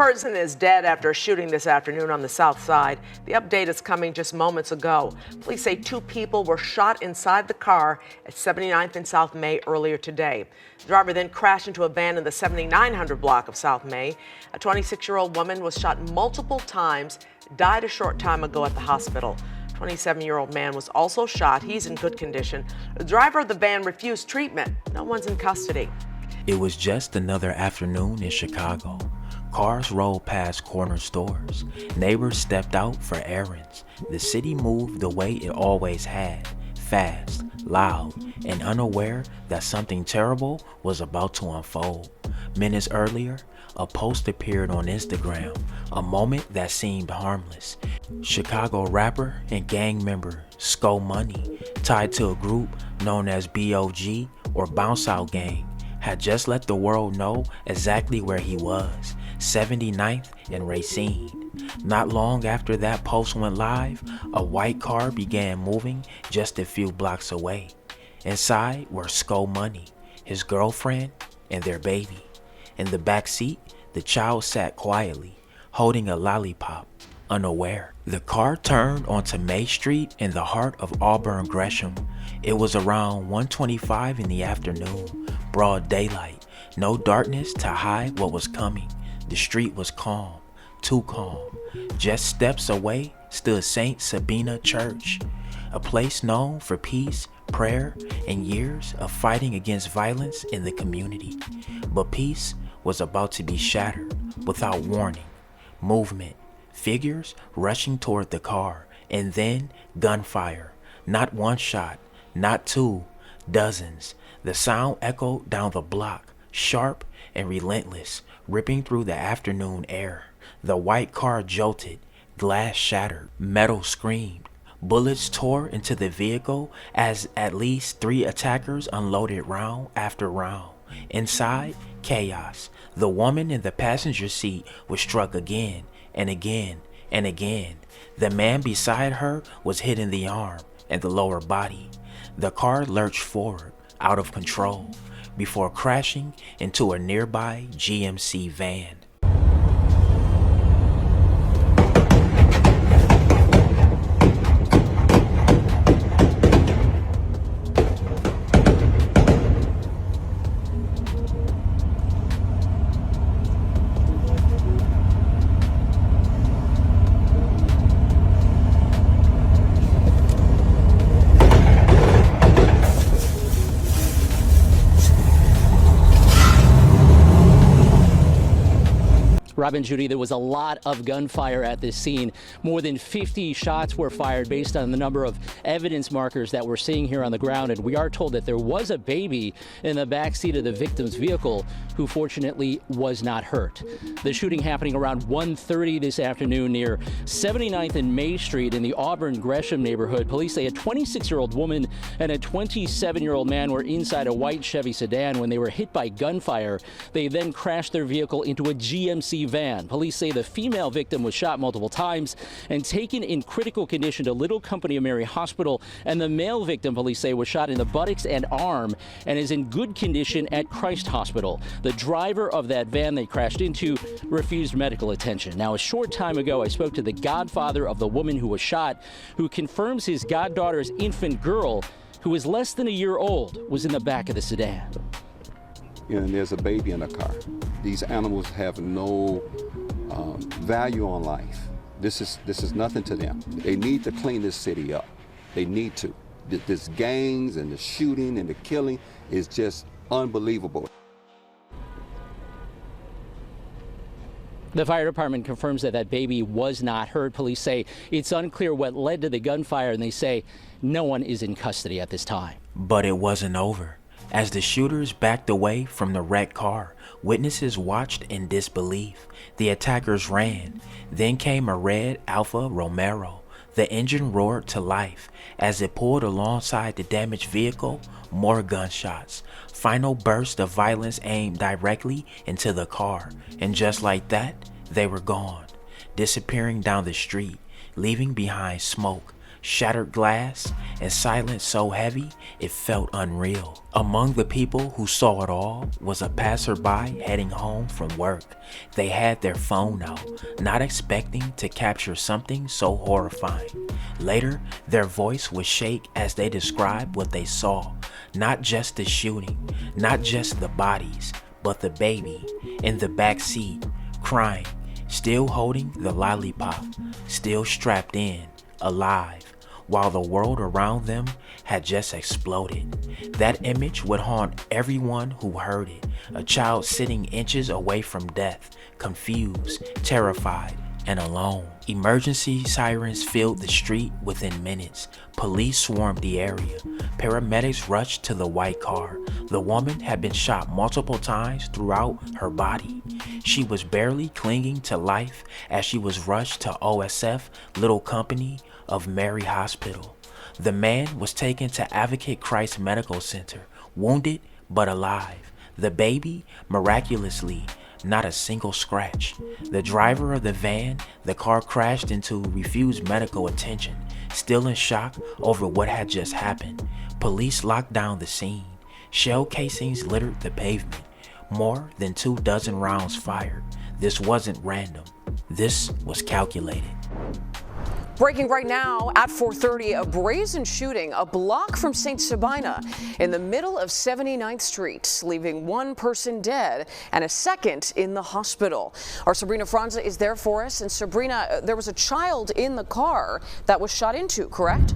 person is dead after a shooting this afternoon on the south side. The update is coming just moments ago. Police say 2 people were shot inside the car at 79th and South May earlier today. The driver then crashed into a van in the 7900 block of South May. A 26-year-old woman was shot multiple times, died a short time ago at the hospital. A 27-year-old man was also shot. He's in good condition. The driver of the van refused treatment. No one's in custody. It was just another afternoon in Chicago. Cars rolled past corner stores. Neighbors stepped out for errands. The city moved the way it always had, fast, loud, and unaware that something terrible was about to unfold. Minutes earlier, a post appeared on Instagram, a moment that seemed harmless. Chicago rapper and gang member Sko Money, tied to a group known as BOG or Bounce Out Gang, had just let the world know exactly where he was, 79th and Racine. Not long after that post went live, a white car began moving just a few blocks away. Inside were Sko Money, his girlfriend, and their baby. In the back seat, the child sat quietly, holding a lollipop, unaware. The car turned onto May Street in the heart of Auburn Gresham. It was around 1:25 in the afternoon, broad daylight, no darkness to hide what was coming. The street was calm, too calm. Just steps away stood St. Sabina Church, a place known for peace, prayer, and years of fighting against violence in the community. But peace was about to be shattered without warning. Movement, figures rushing toward the car, and then gunfire. Not one shot, not 2, dozens. The sound echoed down the block, sharp and relentless, ripping through the afternoon air. The white car jolted, glass shattered, metal screamed. Bullets tore into the vehicle as at least 3 attackers unloaded round after round. Inside, chaos. The woman in the passenger seat was struck again and again and again. The man beside her was hit in the arm and the lower body. The car lurched forward, out of control, before crashing into a nearby GMC van. Robin, Judy, there was a lot of gunfire at this scene. More than 50 shots were fired based on the number of evidence markers that we're seeing here on the ground. And we are told that there was a baby in the backseat of the victim's vehicle who fortunately was not hurt. The shooting happening around 1:30 this afternoon near 79th and May Street in the Auburn Gresham neighborhood. Police say a 26-year-old woman and a 27-year-old man were inside a white Chevy sedan when they were hit by gunfire. They then crashed their vehicle into a GMC van. Police say the female victim was shot multiple times and taken in critical condition to Little Company of Mary Hospital, and the male victim, police say, was shot in the buttocks and arm and is in good condition at Christ Hospital. The driver of that van they crashed into refused medical attention. Now, a short time ago, I spoke to the godfather of the woman who was shot, who confirms his goddaughter's infant girl, who is less than a year old, was in the back of the sedan. And there's a baby in the car. These animals have no value on life. This is nothing to them. They need to clean this city up. They need to. This gangs and the shooting and the killing is just unbelievable. The fire department confirms that that baby was not hurt. Police say it's unclear what led to the gunfire, and they say no one is in custody at this time. But it wasn't over. As the shooters backed away from the wrecked car, witnesses watched in disbelief. The attackers ran. Then came a red Alfa Romero. The engine roared to life. As it pulled alongside the damaged vehicle, more gunshots. Final burst of violence aimed directly into the car. And just like that, they were gone, disappearing down the street, leaving behind smoke, shattered glass, and silence so heavy it felt unreal. Among the people who saw it all was a passerby heading home from work. They had their phone out, not expecting to capture something so horrifying. Later, their voice would shake as they described what they saw. Not just the shooting, not just the bodies, but the baby in the back seat, crying, still holding the lollipop, still strapped in, alive, while the world around them had just exploded. That image would haunt everyone who heard it, a child sitting inches away from death, confused, terrified, and alone. Emergency sirens filled the street within minutes. Police swarmed the area. Paramedics rushed to the white car. The woman had been shot multiple times throughout her body. She was barely clinging to life as she was rushed to OSF Little Company of Mary Hospital. The man was taken to Advocate Christ Medical Center, wounded but alive. The baby, miraculously, not a single scratch. The driver of the van the car crashed into refused medical attention, still in shock over what had just happened. Police locked down the scene. Shell casings littered the pavement. More than 24 rounds fired. This wasn't random. This was calculated. Breaking right now at 4:30, a brazen shooting a block from St. Sabina in the middle of 79th Street, leaving one person dead and a second in the hospital. Our Sabrina Franza is there for us. And Sabrina, there was a child in the car that was shot into, correct?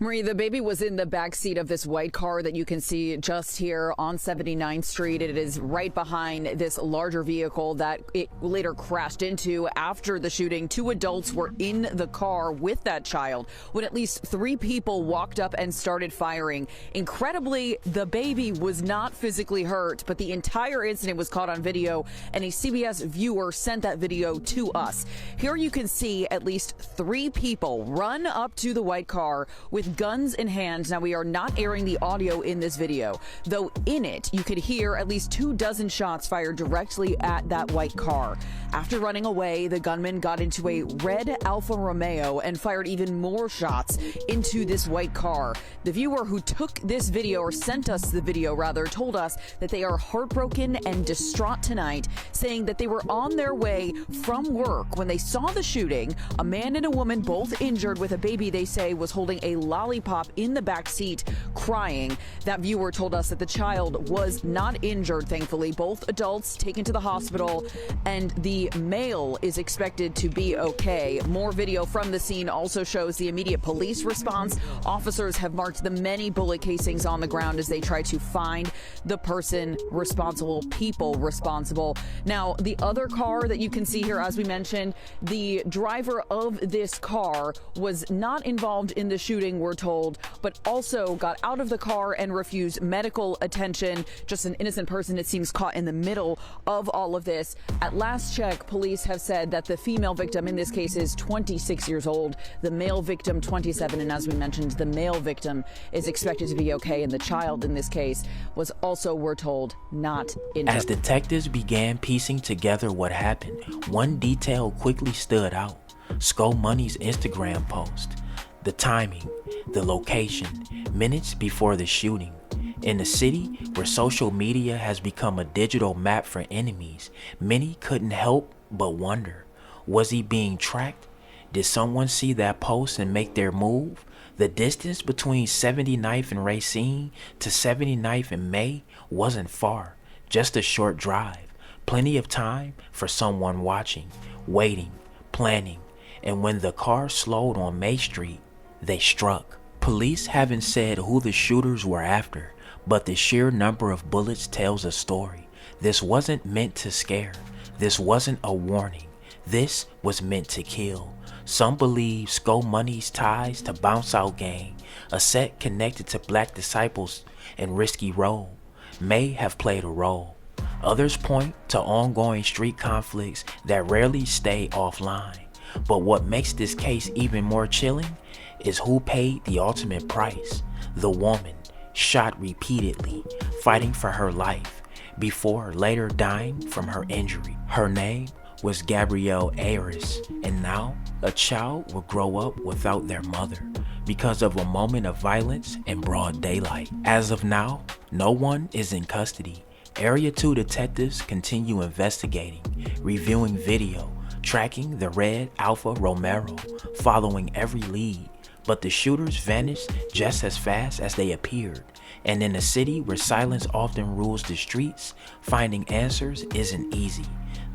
Marie, the baby was in the backseat of this white car that you can see just here on 79th Street. It is right behind this larger vehicle that it later crashed into. After the shooting, 2 adults were in the car with that child when at least 3 people walked up and started firing. Incredibly, the baby was not physically hurt, but the entire incident was caught on video, and a CBS viewer sent that video to us. Here you can see at least 3 people run up to the white car with guns in hand. Now, we are not airing the audio in this video, though in it you could hear at least 24 shots fired directly at that white car. After running away, the gunman got into a red Alfa Romeo and fired even more shots into this white car. The viewer who took this video, or sent us the video rather, told us that they are heartbroken and distraught tonight, saying that they were on their way from work when they saw the shooting. A man and a woman, both injured, with a baby they say was holding a lollipop in the back seat, crying. That viewer told us that the child was not injured, thankfully. Both adults taken to the hospital, and the male is expected to be okay. More video from the scene also shows the immediate police response. Officers have marked the many bullet casings on the ground as they try to find the person responsible, people responsible. Now, the other car that you can see here, as we mentioned, the driver of this car was not involved in the shooting, we're told, but also got out of the car and refused medical attention. Just an innocent person, it seems, caught in the middle of all of this. At last check, police have said that the female victim in this case is 26 years old, the male victim 27, and as we mentioned, the male victim is expected to be okay, and the child in this case was also, we're told, not injured. As detectives began piecing together what happened, one detail quickly stood out. Sko Money's Instagram post. The timing, the location, minutes before the shooting. In a city where social media has become a digital map for enemies, many couldn't help but wonder, was he being tracked? Did someone see that post and make their move? The distance between 79th and Racine to 79th and May wasn't far, just a short drive. Plenty of time for someone watching, waiting, planning, and when the car slowed on May Street, they struck. Police haven't said who the shooters were after, but the sheer number of bullets tells a story. This wasn't meant to scare. This wasn't a warning. This was meant to kill. Some believe Sko Money's ties to Bounce Out Gang, a set connected to Black Disciples and Risky Road, may have played a role. Others point to ongoing street conflicts that rarely stay offline. But what makes this case even more chilling is who paid the ultimate price. The woman, shot repeatedly, fighting for her life, before later dying from her injury. Her name was Gabrielle Ayres, and now a child will grow up without their mother because of a moment of violence in broad daylight. As of now, no one is in custody. Area 2 detectives continue investigating, reviewing video, tracking the red Alfa Romero, following every lead, but the shooters vanished just as fast as they appeared. And in a city where silence often rules the streets, finding answers isn't easy.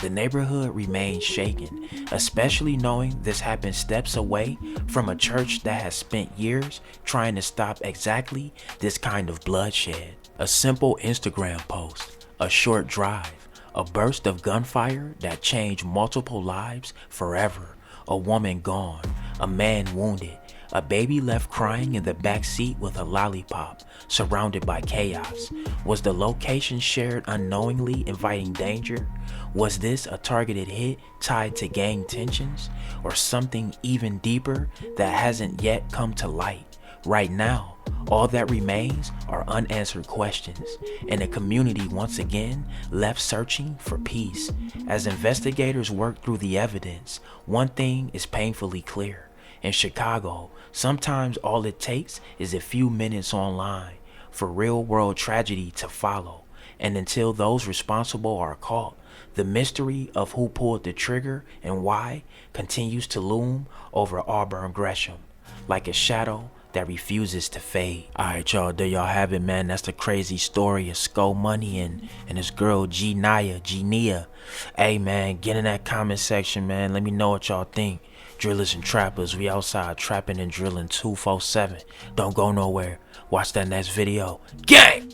The neighborhood remains shaken, especially knowing this happened steps away from a church that has spent years trying to stop exactly this kind of bloodshed. A simple Instagram post, a short drive, a burst of gunfire that changed multiple lives forever, a woman gone, a man wounded, a baby left crying in the back seat with a lollipop, surrounded by chaos. Was the location shared unknowingly inviting danger? Was this a targeted hit tied to gang tensions, or something even deeper that hasn't yet come to light? Right now, all that remains are unanswered questions, and the community once again left searching for peace. As investigators work through the evidence, one thing is painfully clear. In Chicago, sometimes all it takes is a few minutes online for real-world tragedy to follow, and until those responsible are caught, the mystery of who pulled the trigger and why continues to loom over Auburn Gresham like a shadow that refuses to fade. Alright y'all, there y'all have it, man. That's the crazy story of Skull Money and his girl Genia. Hey man, get in that comment section, man. Let me know what y'all think. Drillers and trappers, we outside trapping and drilling 247. Don't go nowhere. Watch that next video. Gang!